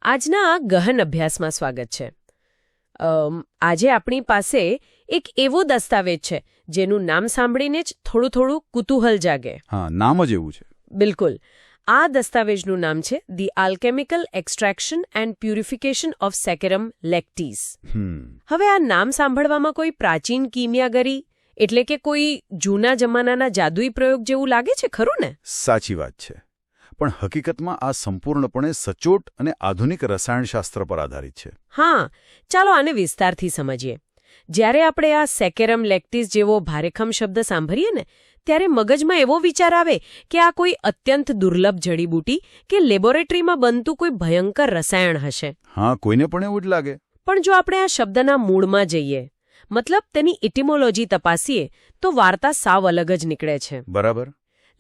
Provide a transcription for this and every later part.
આજના આ ગહન અભ્યાસમાં સ્વાગત છે. આજે આપણી પાસે એક એવો દસ્તાવેજ છે જેનું નામ સાંભળીને જ થોડું કુતૂહલ જાગે. હા, નામ જ એવું છે. બિલકુલ. આ દસ્તાવેજનું નામ છે the alchemical extraction and purification of saccharum lactis. હવે આ નામ સાંભળવામાં કોઈ પ્રાચીન કિમિયાગરી એટલે કે કોઈ જૂના જમાનાના જાદુઈ પ્રયોગ જેવું લાગે છે, ખરું ને? સાચી વાત છે, પણ હકીકતમાં આ સંપૂર્ણપણે સચોટ અને આધુનિક રસાયણશાસ્ત્ર પર આધારિત છે. હા, ચાલો આને વિસ્તારથી સમજીએ. જ્યારે આપણે આ સેકેરમ લેક્ટીસ જેવો ભારેખમ શબ્દ સાંભળીએ ને, ત્યારે મગજમાં એવો વિચાર આવે કે આ કોઈ અત્યંત દુર્લભ જડીબૂટી કે લેબોરેટરીમાં બનતું કોઈ ભયંકર રસાયણ હશે. હા, કોઈને પણ એવું જ લાગે. પણ જો આપણે આ શબ્દના મૂળમાં જઈએ, મતલબ તેની ઇટિમોલોજી તપાસીએ, તો વાર્તા સાવ અલગ જ નીકળે છે. બરાબર.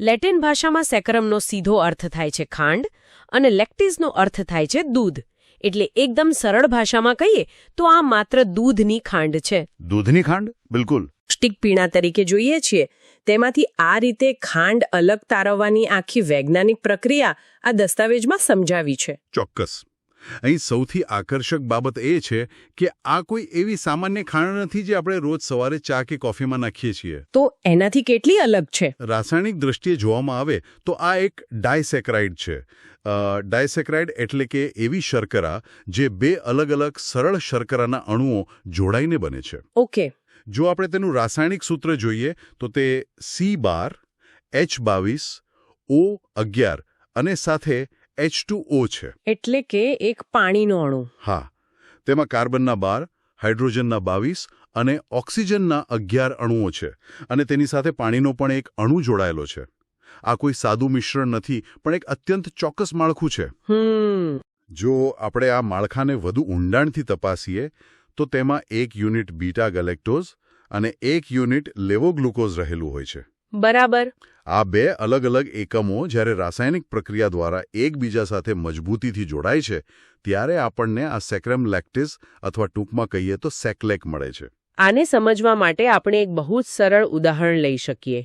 લેટિન ભાષામાં સેકરમનો સીધો અર્થ થાય છે ખાંડ અને લેક્ટીસનો અર્થ થાય છે દૂધ. એટલે એકદમ સરળ ભાષામાં કહીએ તો આ માત્ર દૂધની ખાંડ છે. દૂધની ખાંડ? બિલકુલ. પૌષ્ટિક પીણા તરીકે જોઈએ છીએ, તેમાંથી આ રીતે ખાંડ અલગ તારવવાની આખી વૈજ્ઞાનિક પ્રક્રિયા આ દસ્તાવેજમાં સમજાવી છે. ચોક્કસ. અહીં સૌથી આકર્ષક બાબત એ છે કે આ કોઈ એવી સામાન્ય ખાંડ નથી જે આપણે રોજ સવારે ચા કે કોફીમાં નાખીએ છીએ. તો એનાથી કેટલી અલગ છે? રાસાયણિક દ્રષ્ટિએ જોવામાં આવે તો આ એક ડાયસેક્રાઇડ છે. ડાયસેક્રાઇડ એટલે કે એવી શર્કરા જે બે અલગ અલગ સરળ શર્કરાના અણુઓ જોડાઈને બને છે. ઓકે. જો આપણે તેનું રાસાયણિક સૂત્ર જોઈએ તો તે C12H22O11 અને સાથે H2O છે. એટલે કે એક પાણીનો અણુ. હા, તેમાં કાર્બનના 12, હાઇડ્રોજનના 22 અને ઓક્સિજનના 11 અણુઓ છે અને તેની સાથે પાણીનો પણ એક અણુ જોડાયેલો છે. આ કોઈ સાદું મિશ્રણ નથી, પણ એક અત્યંત ચોક્કસ માળખું છે. જો આપણે આ માળખાને વધુ ઊંડાણથી તપાસીએ તો તેમાં એક યુનિટ બીટા ગેલેક્ટોઝ અને એક યુનિટ લેવોગ્લુકોઝ રહેલું હોય છે. બરાબર. આ બે અલગ અલગ એકમો જ્યારે રાસાયણિક પ્રક્રિયા દ્વારા એકબીજા સાથે મજબૂતીથી જોડાય છે ત્યારે આપણને આ સેકેરમ લેક્ટીસ અથવા ટૂંકમાં કહીએ તો સેકલેક મળે છે. આને સમજવા માટે આપણે એક બહુ જ સરળ ઉદાહરણ લઈ શકીએ.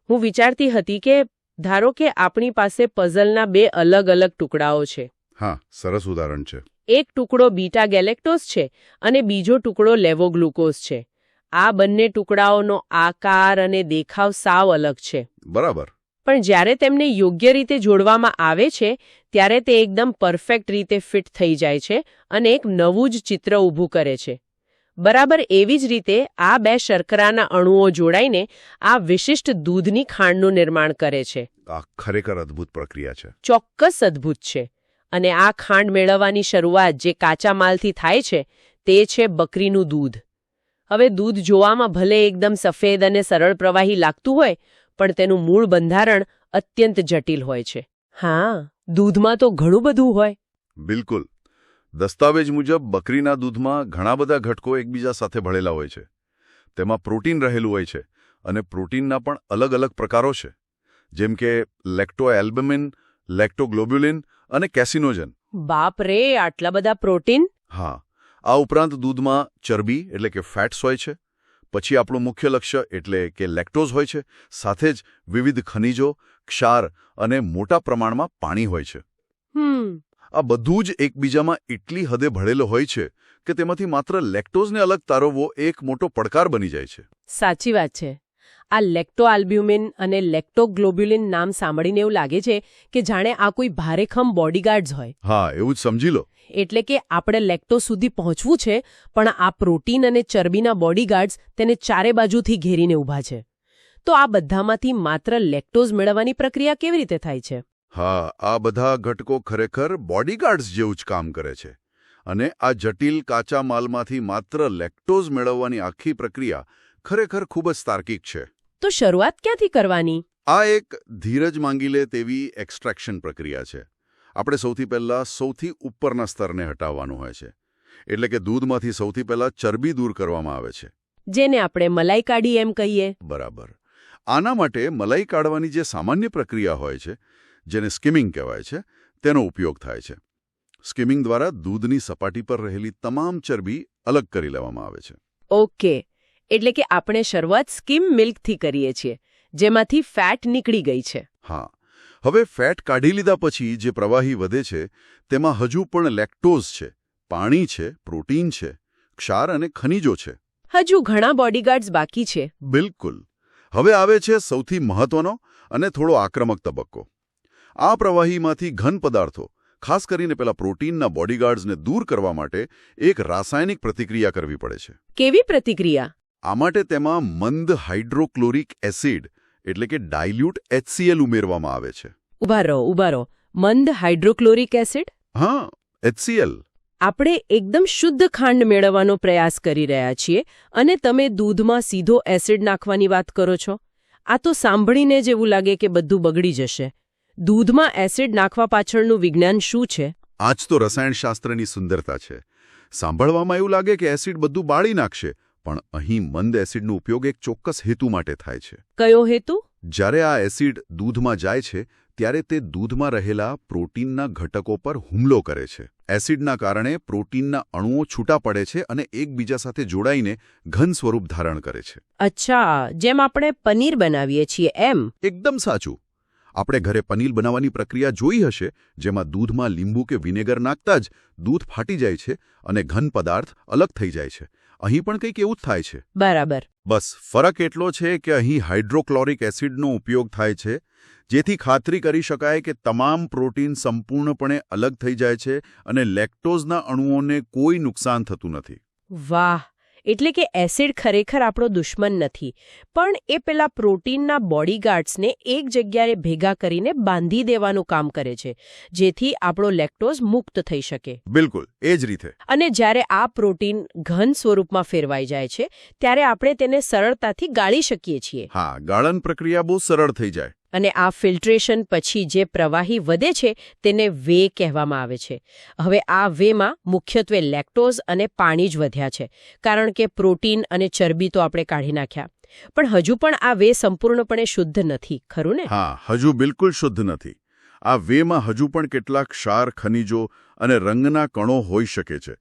હું વિચારતી હતી કે ધારો કે આપણી પાસે પઝલના બે અલગ અલગ ટુકડાઓ છે. હા, સરસ ઉદાહરણ છે. એક ટુકડો બીટા ગેલેક્ટોઝ છે અને બીજો ટુકડો લેવોગ્લુકોઝ છે. આ બંને ટુકડાઓનો આકાર અને દેખાવ સાવ અલગ છે. બરાબર. પણ જ્યારે તેમને યોગ્ય રીતે જોડવામાં આવે છે ત્યારે તે એકદમ પરફેક્ટ રીતે ફિટ થઈ જાય છે અને એક નવું જ ચિત્ર ઊભું કરે છે. બરાબર એવી જ રીતે આ બે શર્કરાના અણુઓ જોડાઈને આ વિશિષ્ટ દૂધની ખાંડનું નિર્માણ કરે છે. આ ખરેખર અદ્ભુત પ્રક્રિયા છે. ચોક્કસ અદ્ભુત છે. અને આ ખાંડ મેળવવાની શરૂઆત જે કાચા માલથી થાય છે તે છે બકરીનું દૂધ. હવે દૂધ જોવામાં ભલે એકદમ સફેદ અને સરળ પ્રવાહી લાગતું હોય, પણ તેનું મૂળ બંધારણ અત્યંત જટિલ હોય છે. હા, દૂધમાં તો ઘણું બધું હોય. બિલકુલ. દસ્તાવેજ મુજબ બકરીના દૂધમાં ઘણા બધા ઘટકો એકબીજા સાથે ભળેલા હોય છે. તેમાં પ્રોટીન રહેલું હોય છે અને પ્રોટીનના પણ અલગ અલગ પ્રકારો છે, જેમ કે લેક્ટોએલ્બુમિન, લેક્ટોગ્લોબ્યુલિન અને કેસિનોજન. બાપ રે, આટલા બધા પ્રોટીન! હા, આ ઉપરાંત દૂધમાં ચરબી એટલે કે ફેટ્સ હોય છે. પછી આપણું મુખ્ય લક્ષ્ય એટલે કે લેક્ટોઝ હોય છે. સાથે જ વિવિધ ખનિજો, ક્ષાર અને મોટા પ્રમાણમાં પાણી હોય છે. આ બધું જ એકબીજામાં એટલી હદે ભળેલો હોય છે કે તેમાંથી માત્ર લેક્ટોઝને અલગ તારવવો એક મોટો પડકાર બની જાય છે. સાચી વાત છે. આ લેક્ટોઆલ્બ્યુમિન અને લેક્ટોગ્લોબ્યુલિન નામ સાંભળીને એવું લાગે છે કે જાણે આ કોઈ ભારેખમ બોડીગાર્ડ્સ હોય. હા, એવું જ સમજી લો. એટલે કે આપણે લેક્ટોઝ સુધી પહોંચવું છે, પણ આ પ્રોટીન અને ચરબીના બોડીગાર્ડ્સ તેને ચારે બાજુથી ઘેરીને ઊભા છે. તો આ બધામાંથી માત્ર લેક્ટોઝ મેળવવાની પ્રક્રિયા કેવી રીતે થાય છે? હા, આ બધા ઘટકો ખરેખર બોડીગાર્ડ્સ જેવું જ કામ કરે છે. અને આ જટિલ કાચા માલમાંથી માત્ર લેક્ટોઝ મેળવવાની આખી પ્રક્રિયા ખરેખર ખૂબ જ તાર્કિક છે. તો શરૂઆત ક્યાંથી કરવાની? આ એક ધીરજ માંગી લે તેવી એક્સ્ટ્રેક્શન પ્રક્રિયા છે. આપણે સૌથી પહેલા સૌથી ઉપરના સ્તરને હટાવવાનું હોય છે. એટલે કે દૂધમાંથી સૌથી પહેલા ચરબી દૂર કરવામાં આવે છે, જેને આપણે મલાઈ કાઢી એમ કહીએ. બરાબર. આના માટે મલાઈ કાઢવાની જે સામાન્ય પ્રક્રિયા હોય છે, જેને સ્કિમિંગ કહેવાય છે, તેનો ઉપયોગ થાય છે. સ્કિમિંગ દ્વારા દૂધની સપાટી પર રહેલી તમામ ચરબી અલગ કરી લેવામાં આવે છે. ઓકે, એટલે કે આપણે શરૂઆત સ્કિમ મિલ્કથી કરીએ છીએ, જેમાંથી ફેટ નીકળી ગઈ છે. હા, હવે ફેટ કાઢી લીધા પછી જે પ્રવાહી વધે છે તેમાં હજુ પણ લેક્ટોઝ છે, પાણી છે, પ્રોટીન છે, ક્ષાર અને ખનિજો છે. હજુ ઘણા બોડીગાર્ડ્સ બાકી છે. બિલકુલ. હવે આવે છે સૌથી મહત્વનો અને થોડો આક્રમક તબક્કો. આ પ્રવાહીમાંથી ઘન પદાર્થો, ખાસ કરીને પેલા પ્રોટીનના બોડીગાર્ડ્સને દૂર કરવા માટે એક રાસાયણિક પ્રતિક્રિયા કરવી પડે છે. કેવી પ્રતિક્રિયા? આ માટે તેમાં મંદ હાઇડ્રોક્લોરિક એસિડ એટલે કે ડાયલ્યુટ HCl ઉમેરવામાં આવે છે. ઉભા રહો. મંદ હાઇડ્રોક્લોરિક એસિડ? હા, HCl. આપણે એકદમ શુદ્ધ ખાંડ મેળવવાનો પ્રયાસ કરી રહ્યા છીએ અને તમે દૂધમાં સીધો એસિડ નાખવાની વાત કરો છો. આ તો સાંભળીને જ એવું લાગે કે બધું બગડી જશે. દૂધમાં એસિડ નાખવા પાછળનું વિજ્ઞાન શું છે? આ જ તો રસાયણશાસ્ત્રની સુંદરતા છે. સાંભળવામાં એવું લાગે કે એસિડ બધું બાળી નાખશે, પણ અહીં મંદ એસિડનો ઉપયોગ એક ચોક્કસ હેતુ માટે થાય છે. કયો હેતુ? જ્યારે આ એસિડ દૂધમાં જાય છે ત્યારે તે દૂધમાં રહેલા પ્રોટીનના ઘટકો પર હુમલો કરે છે. એસિડના કારણે પ્રોટીનના અણુઓ છૂટા પડે છે અને એકબીજા સાથે જોડાઈને ઘન સ્વરૂપ ધારણ કરે છે. અચ્છા, જેમ આપણે પનીર બનાવીએ છીએ એમ? એકદમ સાચું. આપણે ઘરે પનીર બનાવવાની પ્રક્રિયા જોઈ હશે, જેમાં દૂધમાં લીંબુ કે વિનેગર નાખતા જ દૂધ ફાટી જાય છે અને ઘન પદાર્થ અલગ થઈ જાય છે. અહીં પણ કંઈક એવું જ થાય છે. બરાબર. બસ ફરક એટલો છે કે અહીં હાઇડ્રોક્લોરિક એસિડનો ઉપયોગ થાય છે, જેથી ખાતરી કરી શકાય કે તમામ પ્રોટીન સંપૂર્ણપણે અલગ થઈ જાય છે અને લેક્ટોઝના અણુઓને કોઈ નુકસાન થતું નથી. વાહ! એટલે કે એસિડ ખરેખર આપણો દુશ્મન નથી, પણ એ પેલા પ્રોટીનના બોડીગાર્ડ્સને એક જગ્યાએ ભેગા કરીને બાંધી દેવાનું કામ કરે છે, જેથી આપણો લેક્ટોઝ મુક્ત થઈ શકે. બિલકુલ, એ જ રીતે. અને જ્યારે આ પ્રોટીન ઘન સ્વરૂપમાં ફેરવાઈ જાય છે, ત્યારે આપણે તેને સરળતાથી ગાળી શકીએ છીએ. હા, ગાળણ પ્રક્રિયા બહુ સરળ થઈ જાય. અને આ ફિલ્ટ્રેશન પછી જે પ્રવાહી વધે છે તેને વે કહેવામાં આવે છે. હવે આ વેમાં મુખ્યત્વે લેક્ટોઝ અને પાણી જ વધ્યા છે, કારણ કે પ્રોટીન અને ચરબી તો આપણે કાઢી નાખ્યા. પણ હજુ પણ આ વે સંપૂર્ણપણે શુદ્ધ નથી, ખરું ને? હા, હજુ બિલકુલ શુદ્ધ નથી. આ વેમાં હજુ પણ કેટલાક ક્ષાર, ખનિજો અને રંગના કણો હોઈ શકે છે.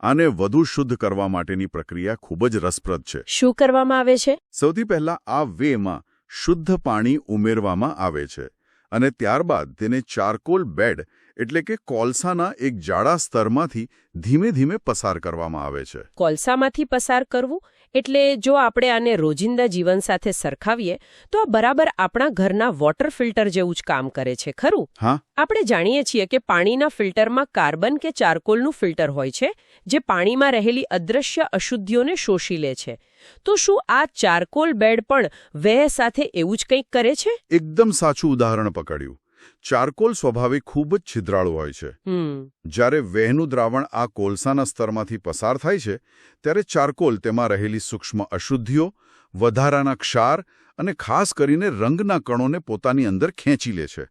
આને વધુ શુદ્ધ કરવા માટેની પ્રક્રિયા ખૂબ જ રસપ્રદ છે. શું કરવામાં આવે છે? સૌથી પહેલા આ વેમાં શુદ્ધ પાણી ઉમેરવામાં આવે છે અને ત્યારબાદ તેને ચારકોલ બેડ એટલે કે કોલસાના એક જાડા સ્તરમાંથી ધીમે ધીમે પસાર કરવામાં આવે છે. કોલસામાંથી પસાર કરવું એટલે જો આપણે આને રોજિંદા જીવન સાથે સરખાવીએ તો આ બરાબર આપણા ઘરના વોટર ફિલ્ટર જેવું જ કામ કરે છે, ખરું? હા. આપણે જાણીએ છીએ કે પાણીના ફિલ્ટરમાં કાર્બન કે ચારકોલનું ફિલ્ટર હોય છે, જે પાણીમાં રહેલી અદૃશ્ય અશુદ્ધિઓને શોષી લે છે. તો શું આ ચારકોલ બેડ પણ વેહ સાથે એવું જ કંઈક કરે છે? એકદમ સાચું ઉદાહરણ પકડ્યું. ચારકોલ સ્વભાવે ખૂબ જ છિદ્રાળુ હોય છે. જ્યારે વેહનું દ્રાવણ આ કોલસાના સ્તરમાંથી પસાર થાય છે ત્યારે ચારકોલ તેમાં રહેલી સૂક્ષ્મ અશુદ્ધિઓ, વધારાના ક્ષાર અને ખાસ કરીને રંગના કણોને પોતાની અંદર ખેંચી લે છે.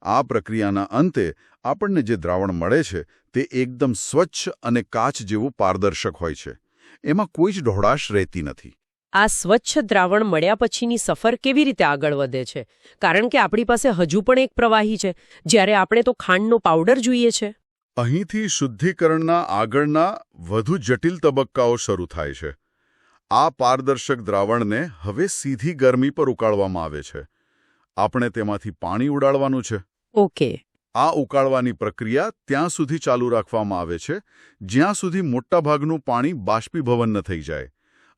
આ પ્રક્રિયાના અંતે આપણને જે દ્રાવણ મળે છે તે એકદમ સ્વચ્છ અને કાચ જેવું પારદર્શક હોય છે. એમાં કોઈ જ ઢોળાશ રહેતી નથી. આ સ્વચ્છ દ્રાવણ મળ્યા પછીની સફર કેવી રીતે આગળ વધે છે? કારણ કે આપણી પાસે હજુ પણ એક પ્રવાહી છે, જ્યારે આપણે તો ખાંડનો પાવડર જોઈએ છે. અહીંથી શુદ્ધિકરણના આગળના વધુ જટિલ તબક્કાઓ શરૂ થાય છે. આ પારદર્શક દ્રાવણને હવે સીધી ગરમી પર ઉકાળવામાં આવે છે. આપણે તેમાંથી પાણી ઉડાડવાનું છે. ઓકે. આ ઉકાળવાની પ્રક્રિયા ત્યાં સુધી ચાલુ રાખવામાં આવે છે જ્યાં સુધી મોટાભાગનું પાણી બાષ્પીભવન ન થઈ જાય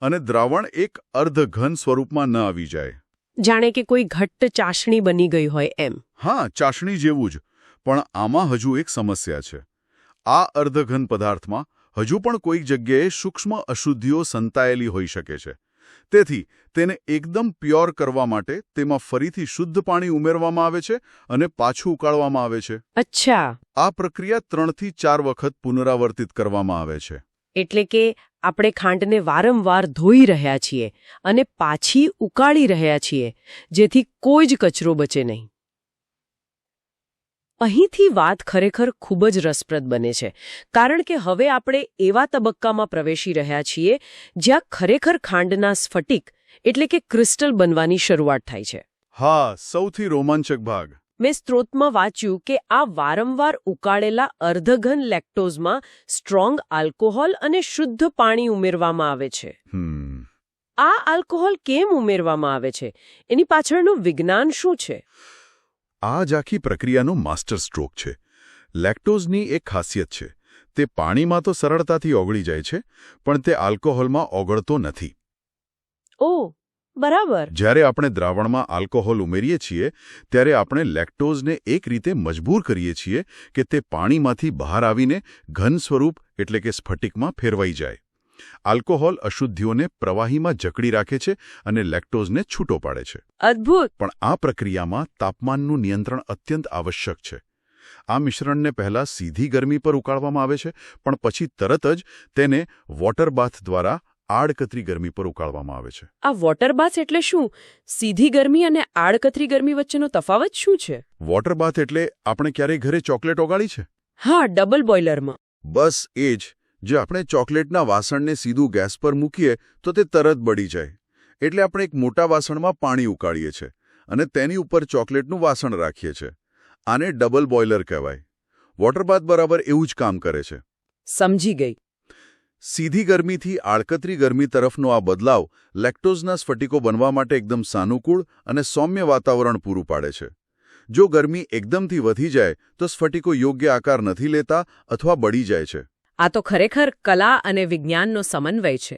અને દ્રાવણ એક અર્ધઘન સ્વરૂપમાં ન આવી જાય. જાણે કે કોઈ ઘટ્ટ ચાસણી બની ગઈ હોય એમ. હા, ચાસણી જેવું જ. પણ આમાં હજુ એક સમસ્યા છે. આ અર્ધઘન પદાર્થમાં હજુ પણ કોઈક જગ્યાએ સૂક્ષ્મ અશુદ્ધિઓ સંતાયેલી હોઈ શકે છે. તેથી તેને એકદમ પ્યોર કરવા માટે તેમાં ફરીથી શુદ્ધ પાણી ઉમેરવામાં આવે છે અને પાછું ઉકાળવામાં આવે છે. અચ્છા. આ પ્રક્રિયા 3 થી 4 વખત પુનરાવર્તિત કરવામાં આવે છે. એટલે કે આપણે ખાંડને વારંવાર ધોઈ રહ્યા છીએ અને પાછી ઉકાળી રહ્યા છીએ, જેથી કોઈ જ કચરો બચે નહીં. અહીંથી વાત ખરેખર ખૂબ જ રસપ્રદ બને છે, કારણ કે હવે આપણે એવા તબક્કામાં પ્રવેશી રહ્યા છીએ જ્યાં ખરેખર ખાંડના સ્ફટિક એટલે કે ક્રિસ્ટલ બનવાની શરૂઆત થાય છે. હા, સૌથી રોમાંચક ભાગ. મેં સ્ત્રોતમાં વાંચ્યું કે આ વારંવાર ઉકાળેલા અર્ધઘન લેક્ટોઝમાં સ્ટ્રોંગ આલ્કોહોલ અને શુદ્ધ પાણી ઉમેરવામાં આવે છે. આ આલ્કોહોલ કેમ ઉમેરવામાં આવે છે? એની પાછળનું વિજ્ઞાન શું છે? આ જ આખી પ્રક્રિયાનો માસ્ટર સ્ટ્રોક છે. લેક્ટોઝની એક ખાસિયત છે. તે પાણીમાં તો સરળતાથી ઓગળી જાય છે, પણ તે આલ્કોહોલમાં ઓગળતો નથી. ઓહ, બરાબર. જ્યારે આપણે દ્રાવણમાં આલ્કોહોલ ઉમેરીએ છીએ ત્યારે આપણે લેક્ટોઝને એક રીતે મજબૂર કરીએ છીએ કે તે પાણીમાંથી બહાર આવીને ઘન સ્વરૂપ એટલે કે સ્ફટિકમાં ફેરવાઈ જાય. આલ્કોહોલ અશુદ્ધિઓને પ્રવાહીમાં જકડી રાખે છે અને લેક્ટોઝને છૂટો પાડે છે. અદ્ભુત. પણ આ પ્રક્રિયામાં તાપમાનનું નિયંત્રણ અત્યંત આવશ્યક છે. આ મિશ્રણને પહેલા સીધી ગરમી પર ઉકાળવામાં આવે છે, પણ પછી તરત જ તેને વોટર બાથ દ્વારા આડકતરી ગરમી પર ઉકાળવામાં આવે છે. આ વોટર બાથ એટલે શું? સીધી ગરમી અને આડકતરી ગરમી વચ્ચેનો તફાવત શું છે? વોટર બાથ એટલે આપણે ક્યારેય ઘરે ચોકલેટ ઓગાળી છે? હા, ડબલ બોઇલરમાં. બસ એ જ. જે આપણે ચોકલેટના વાસણને સીધું ગેસ પર મૂકીએ તો તે તરત બળી જાય. એટલે આપણે એક મોટા વાસણમાં પાણી ઉકાળીએ છીએ અને તેની ઉપર ચોકલેટનું વાસણ રાખીએ છીએ. આને ડબલ બોઇલર કહેવાય. વોટર બાથ બરાબર એવું જ કામ કરે છે. સમજી ગઈ. સીધી ગરમીથી આડકતરી ગરમી તરફનો આ બદલાવ લેક્ટોઝના સ્ફટિકો બનવા માટે એકદમ સાનુકૂળ અને સૌમ્ય વાતાવરણ પૂરું પાડે છે. જો ગરમી એકદમથી વધી જાય તો સ્ફટિકો યોગ્ય આકાર નથી લેતા અથવા બળી જાય છે. આ તો ખરેખર કલા અને વિજ્ઞાનનો સમન્વય છે.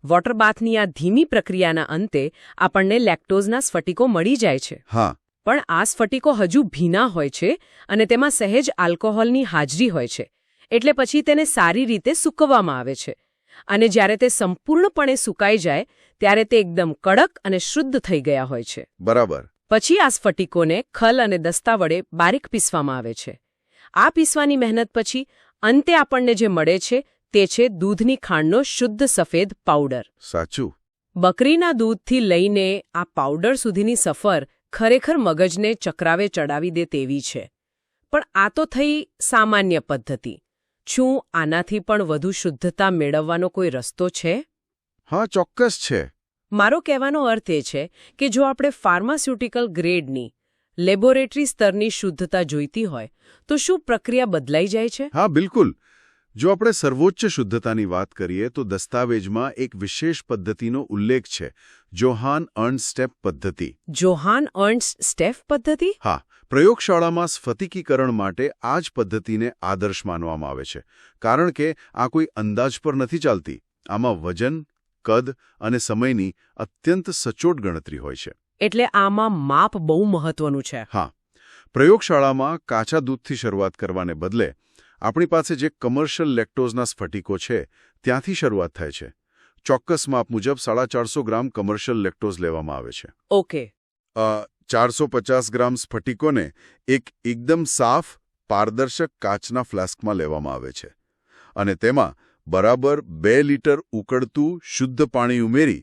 વોટર બાથની આ ધીમી પ્રક્રિયાના અંતે આપણને લેક્ટોઝના સ્ફટિકો મળી જાય છે. હા, પણ આ સ્ફટિકો હજુ ભીના હોય છે અને તેમાં સહેજ આલ્કોહોલની હાજરી હોય છે. એટલે પછી તેને સારી રીતે સૂકવવામાં આવે છે. અને જ્યારે તે સંપૂર્ણપણે સૂકાઈ જાય ત્યારે તે એકદમ કડક અને શુદ્ધ થઈ ગયા હોય છે. બરાબર. પછી આ સ્ફટિકોને ખલ અને દસ્તા વડે બારીક પીસવામાં આવે છે. આ પીસવાની મહેનત પછી અંતે આપણને જે મળે છે તે છે દૂધની ખાંડનો શુદ્ધ સફેદ પાવડર. સાચું. બકરીના દૂધથી લઈને આ પાવડર સુધીની સફર ખરેખર મગજને ચક્રાવે ચડાવી દે તેવી છે. પણ આ તો થઈ સામાન્ય પદ્ધતિ. શું આનાથી પણ વધુ શુદ્ધતા મેળવવાનો કોઈ રસ્તો છે? હા, ચોક્કસ છે. મારો કહેવાનો અર્થ એ છે કે જો આપણે ફાર્માસ્યુટિકલ ગ્રેડની લેબોરેટરી સ્તરની શુદ્ધતા જોઈતી હોય તો શું પ્રક્રિયા બદલાઈ જાય છે? હા, બિલકુલ. જો આપણે સર્વોચ્ચ શુદ્ધતાની વાત કરીએ તો દસ્તાવેજમાં એક વિશેષ પદ્ધતિનો ઉલ્લેખ છે, જોહાન અર્ન્સ્ટેપ પદ્ધતિ. જોહાન અર્ન્સ્ટેપ પદ્ધતિ? હા, પ્રયોગશાળામાં સ્ફટિકીકરણ માટે આ જ પદ્ધતિને આદર્શ માનવામાં આવે છે, કારણ કે આ કોઈ અંદાજ પર નથી ચાલતી. આમાં વજન, કદ અને સમયની અત્યંત સચોટ ગણતરી હોય છે. એટલે આમાં માપ બહુ મહત્વનું છે. હા, પ્રયોગશાળામાં કાચા દૂધથી શરૂઆત કરવાને બદલે આપણી પાસે જે કમર્શિયલ લેક્ટોઝના સ્ફટિકો છે ત્યાંથી શરૂઆત થાય છે. ચોક્કસ માપ મુજબ 450 ગ્રામ કમર્શિયલ લેક્ટોઝ લેવામાં આવે છે. ઓકે. 450 ગ્રામ સ્ફટિકોને એક એકદમ સાફ, પારદર્શક કાચના ફ્લાસ્કમાં લેવામાં આવે છે અને તેમાં બરાબર 2 લીટર ઉકળતું શુદ્ધ પાણી ઉમેરી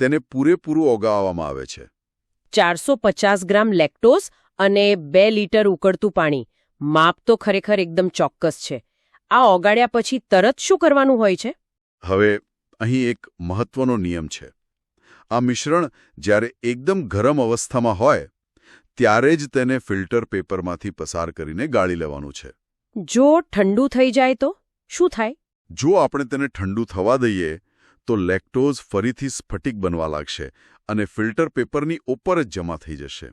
તેને પૂરેપૂરું ઓગાળવામાં આવે છે. 450 ગ્રામ લેક્ટોઝ અને 2 લીટર ઉકળતું પાણી. માપ તો ખરેખર એકદમ ચોક્કસ છે. આ ઓગાળ્યા પછી તરત શું કરવાનું હોય છે? હવે અહીં એક મહત્વનો નિયમ છે. આ મિશ્રણ જ્યારે એકદમ ગરમ અવસ્થામાં હોય ત્યારે જ તેને ફિલ્ટર પેપરમાંથી પસાર કરીને ગાળી લેવાનું છે. જો ઠંડુ થઈ જાય તો શું થાય? જો આપણે તેને ઠંડુ થવા દઈએ તો લેક્ટોઝ ફરીથી સ્ફટિક બનવા લાગશે અને ફિલ્ટર પેપરની ઉપર જ જમા થઈ જશે.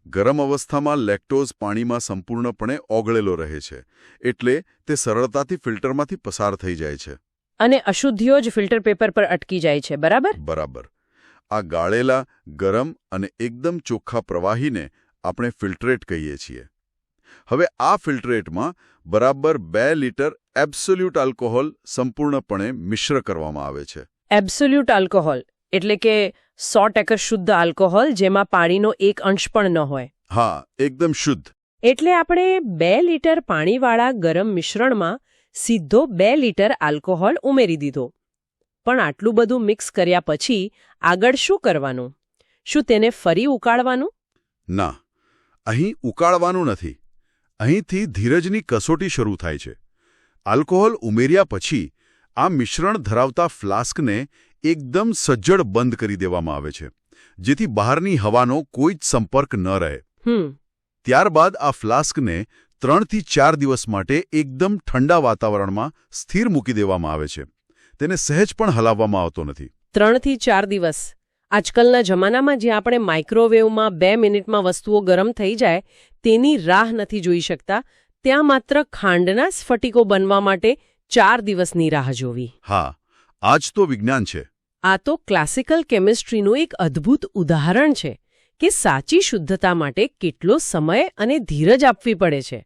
ગરમ અવસ્થામાં લેક્ટોઝ પાણીમાં સંપૂર્ણપણે ઓગળેલો રહે છે, એટલે તે સરળતાથી ફિલ્ટરમાંથી પસાર થઈ જાય છે. અને અશુદ્ધિઓ જ ફિલ્ટર પેપર પર અટકી જાય છે, બરાબર? બરાબર. આ ગાળેલા, ગરમ અને એકદમ ચોખ્ખા પ્રવાહીને આપણે ફિલ્ટ્રેટ કહીએ છીએ. હવે આ ફિલ્ટ્રેટમાં બરાબર 2 લીટર એબ્સોલ્યુટ આલ્કોહોલ સંપૂર્ણપણે મિશ્ર કરવામાં આવે છે. એબ્સોલ્યુટ આલ્કોહોલ એટલે કે 100% શુદ્ધ આલ્કોહોલ જેમાં પાણીનો એક અંશ પણ ન હોય. હા, એકદમ શુદ્ધ. એટલે આપણે 2 લીટર પાણીવાળા ગરમ મિશ્રણમાં સીધો 2 લીટર આલ્કોહોલ ઉમેરી દીધો. પણ આટલું બધું મિક્સ કર્યા પછી આગળ શું કરવાનું? શું તેને ફરી ઉકાળવાનું? ના, અહીં ઉકાળવાનું નથી. અહીંથી ધીરજની કસોટી શરૂ થાય છે. આલ્કોહોલ ઉમેર્યા પછી આ મિશ્રણ ધરાવતા ફ્લાસ્કને એકદમ સજ્જડ બંધ કરી દેવામાં આવે છે, જેથી બહારની હવાનો કોઈ જ સંપર્ક ન રહે. ત્યારબાદ આ ફ્લાસ્કને 3 થી 4 દિવસ માટે એકદમ ઠંડા વાતાવરણમાં સ્થિર મૂકી દેવામાં આવે છે. તેને સહેજ પણ હલાવવામાં આવતો નથી. 3 થી 4 દિવસ. આજકાલના જમાનામાં જે આપણે માઇક્રોવેવમાં 2 મિનિટમાં વસ્તુઓ ગરમ થઈ જાય તેની રાહ નથી જોઈ શકતા, ત્યાં માત્ર ખાંડના સ્ફટિકો બનવા માટે 4 દિવસની રાહ જોવી. હા, આ જ તો વિજ્ઞાન છે. આ તો ક્લાસિકલ કેમિસ્ટ્રીનું એક અદ્ભુત ઉદાહરણ છે કે સાચી શુદ્ધતા માટે કેટલો સમય અને ધીરજ આપવી પડે છે.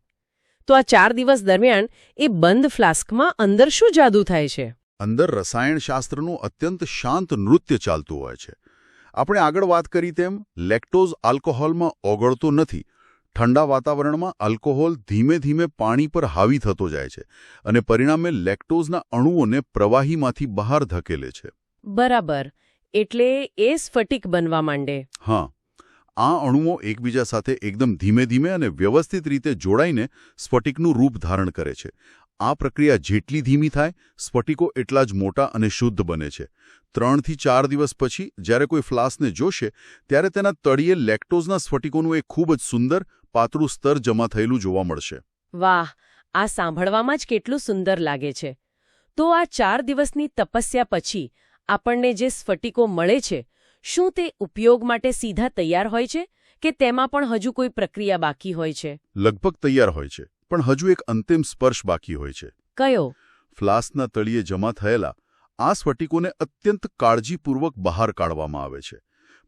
તો આ 4 દિવસ દરમિયાન એ બંધ ફ્લાસ્કમાં અંદર શું જાદુ થાય છે? અંદર રસાયણશાસ્ત્રનું અત્યંત શાંત નૃત્ય ચાલતું હોય છે. આપણે આગળ વાત કરી તેમ લેક્ટોઝ આલ્કોહોલમાં ઓગળતો નથી. ઠંડા વાતાવરણમાં આલ્કોહોલ ધીમે ધીમે પાણી પર હાવી થતો જાય છે અને પરિણામે લેક્ટોઝના અણુઓને પ્રવાહીમાંથી બહાર ધકેલે છે. બરાબર, એટલે એ સ્ફટિક બનવા માંડે. હા, આ અણુઓ એકબીજા સાથે એકદમ ધીમે ધીમે અને વ્યવસ્થિત રીતે જોડાઈને સ્ફટિકનું રૂપ ધારણ કરે છે. આ પ્રક્રિયા જેટલી ધીમી થાય, સ્ફટિકો એટલા જ મોટા અને શુદ્ધ બને છે. 3 થી 4 દિવસ પછી જ્યારે કોઈ ફ્લાસ્કને જોશે ત્યારે તેના તળિયે લેક્ટોઝના સ્ફટિકોનું એક ખૂબ જ સુંદર, પાતળું સ્તર જમા થયેલું જોવા મળશે. વાહ, આ સાંભળવામાં જ કેટલું સુંદર લાગે છે. તો આ 4 દિવસની તપસ્યા પછી આપણને જે સ્ફટિકો મળે છે, શું તે ઉપયોગ માટે સીધા તૈયાર હોય છે કે તેમાં પણ હજુ કોઈ પ્રક્રિયા બાકી હોય છે? લગભગ તૈયાર હોય છે, પણ હજુ એક અંતિમ સ્પર્શ બાકી હોય છે. કયો? ફ્લાસ્કના તળિયે જમા થયેલા આ સ્ફટિકોને અત્યંત કાળજીપૂર્વક બહાર કાઢવામાં આવે છે.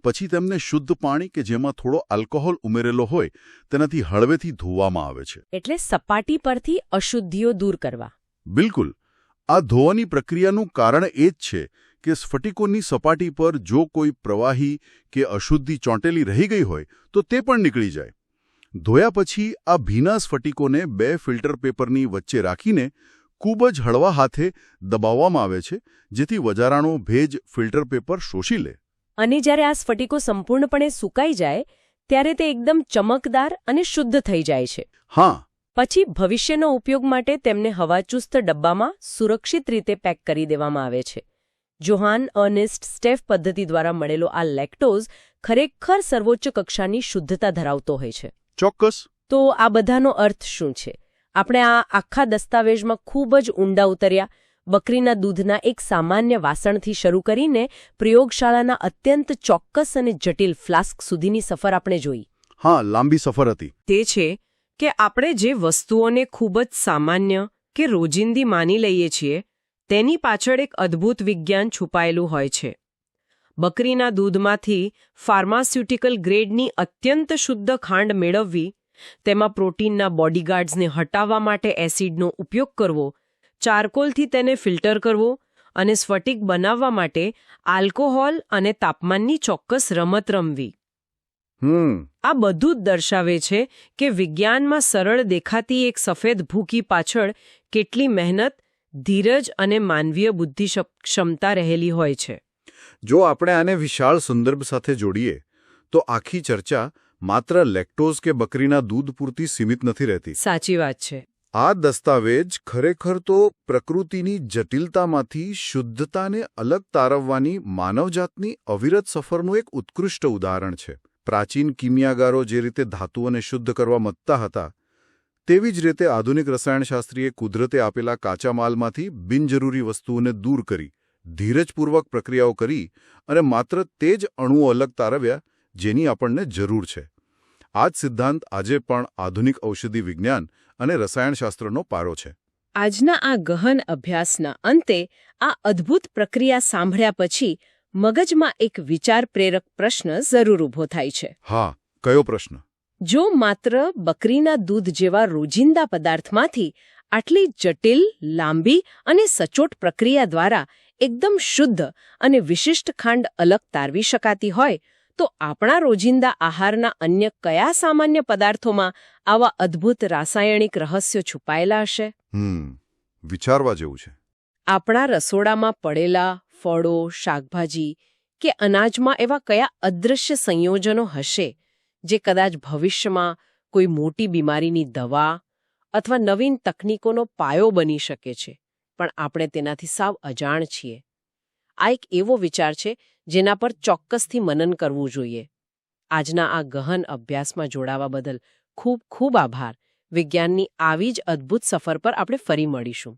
પછી તેમને શુદ્ધ પાણી કે જેમાં થોડો આલ્કોહોલ ઉમેરેલો હોય તેનાથી હળવેથી ધોવામાં આવે છે. એટલે સપાટી પરથી અશુદ્ધિઓ દૂર કરવા. બિલકુલ. આ ધોવાની પ્રક્રિયાનું કારણ એ જ છે કે સ્ફટિકોની સપાટી પર જો કોઈ પ્રવાહી કે અશુદ્ધિ ચોંટેલી રહી ગઈ હોય તો તે પણ નીકળી જાય. ધોયા પછી આ ભીના સ્ફટિકોને 2 ફિલ્ટર પેપરની વચ્ચે રાખીને ખૂબ જ હળવા હાથે દબાવવામાં આવે છે, જેથી વધારાનો ભેજ ફિલ્ટર પેપર શોષી લે. અને જ્યારે આ સ્ફટિકો સંપૂર્ણપણે સૂકાઈ જાય ત્યારે તે એકદમ ચમકદાર અને શુદ્ધ થઈ જાય છે. હા. પછી ભવિષ્યનો ઉપયોગ માટે તેમને હવાચુસ્ત ડબ્બામાં સુરક્ષિત રીતે પેક કરી દેવામાં આવે છે. જોહાન અર્નેસ્ટ સ્ટેફ પદ્ધતિ દ્વારા મળેલો આ લેક્ટોઝ ખરેખર સર્વોચ્ચ કક્ષાની શુદ્ધતા ધરાવતો હોય છે. ચોક્કસ. તો આ બધાનો અર્થ શું છે? આપણે આ આખા દસ્તાવેજમાં ખૂબ જ ઊંડા ઉતર્યા. બકરીના દૂધના એક સામાન્ય વાસણથી શરૂ કરીને પ્રયોગશાળાના અત્યંત ચોક્કસ અને જટિલ ફ્લાસ્ક સુધીની સફર આપણે જોઈ. હા, લાંબી સફર હતી. તે છે કે આપણે જે વસ્તુઓને ખૂબ જ સામાન્ય કે રોજિંદી માની લઈએ છીએ તેની પાછળ એક અદ્ભુત વિજ્ઞાન છુપાયેલું હોય છે. બકરીના દૂધમાંથી ફાર્માસ્યુટિકલ ગ્રેડની અત્યંત શુદ્ધ ખાંડ મેળવવી, તેમાં પ્રોટીનના બોડીગાર્ડ્સને હટાવવા માટે એસિડનો ઉપયોગ કરવો, ચારકોલથી તેને ફિલ્ટર કરવો અને સ્ફટિક બનાવવા માટે આલ્કોહોલ અને તાપમાનની ચોક્કસ રમત રમવી. આ બધું જ દર્શાવે છે કે વિજ્ઞાનમાં સરળ દેખાતી એક સફેદ ભૂકી પાછળ કેટલી મહેનત, ધીરજ અને માનવીય બુદ્ધિ ક્ષમતા રહેલી હોય છે. જો આપણે આને વિશાળ સંદર્ભ સાથે જોડીએ તો આખી ચર્ચા માત્ર લેક્ટોઝ કે બકરીના દૂધ પૂરતી સીમિત નથી રહેતી. સાચી વાત છે. આ દસ્તાવેજ ખરેખર તો પ્રકૃતિની જટિલતામાંથી શુદ્ધતાને અલગ તારવવાની માનવજાતની અવિરત સફરનું એક ઉત્કૃષ્ટ ઉદાહરણ છે. પ્રાચીન કિમિયાગારો જે રીતે ધાતુઓને શુદ્ધ કરવા મથતા હતા, તેવી જ રીતે આધુનિક રસાયણશાસ્ત્રીએ કુદરતે આપેલા કાચા માલમાંથી બિનજરૂરી વસ્તુઓને દૂર કરી, ધીરજપૂર્વક પ્રક્રિયાઓ કરી અને માત્ર તે જ અણુઓ અલગ તારવ્યા જેની આપણને જરૂર છે. આ જ સિદ્ધાંત આજે પણ આધુનિક ઔષધિ વિજ્ઞાન અને રસાયણશાસ્ત્રનો પારો છે. આજના આ ગહન અભ્યાસના અંતે આ અદ્ભુત પ્રક્રિયા સાંભળ્યા પછી મગજમાં એક વિચાર પ્રેરક પ્રશ્ન જરૂર ઊભો થાય છે. હા, કયો પ્રશ્ન? જો માત્ર બકરીના દૂધ જેવા રોજિંદા પદાર્થમાંથી આટલી જટિલ, લાંબી અને સચોટ પ્રક્રિયા દ્વારા એકદમ શુદ્ધ અને વિશિષ્ટ ખાંડ અલગ તારવી શકાતી હોય તો આપણા રોજિંદા આહારના અન્ય કયા સામાન્ય પદાર્થોમાં આવા અદ્ભુત રાસાયણિક રહસ્યો છુપાયેલા હશે? વિચારવા જેવું છે. આપણા રસોડામાં પડેલા ફળો, શાકભાજી કે અનાજમાં એવા કયા અદૃશ્ય સંયોજનો હશે જે કદાચ ભવિષ્યમાં કોઈ મોટી બીમારીની દવા અથવા નવીન તકનીકોનો પાયો બની શકે છે, પણ આપણે તેનાથી સાવ અજાણ છીએ. આ એક એવો વિચાર છે જેના પર ચોક્કસથી મનન કરવું જોઈએ. આજના આ ગહન અભ્યાસમાં જોડાવા બદલ ખૂબ ખૂબ આભાર. વિજ્ઞાનની આવી જ અદ્ભુત સફર પર આપણે ફરી મળીશું.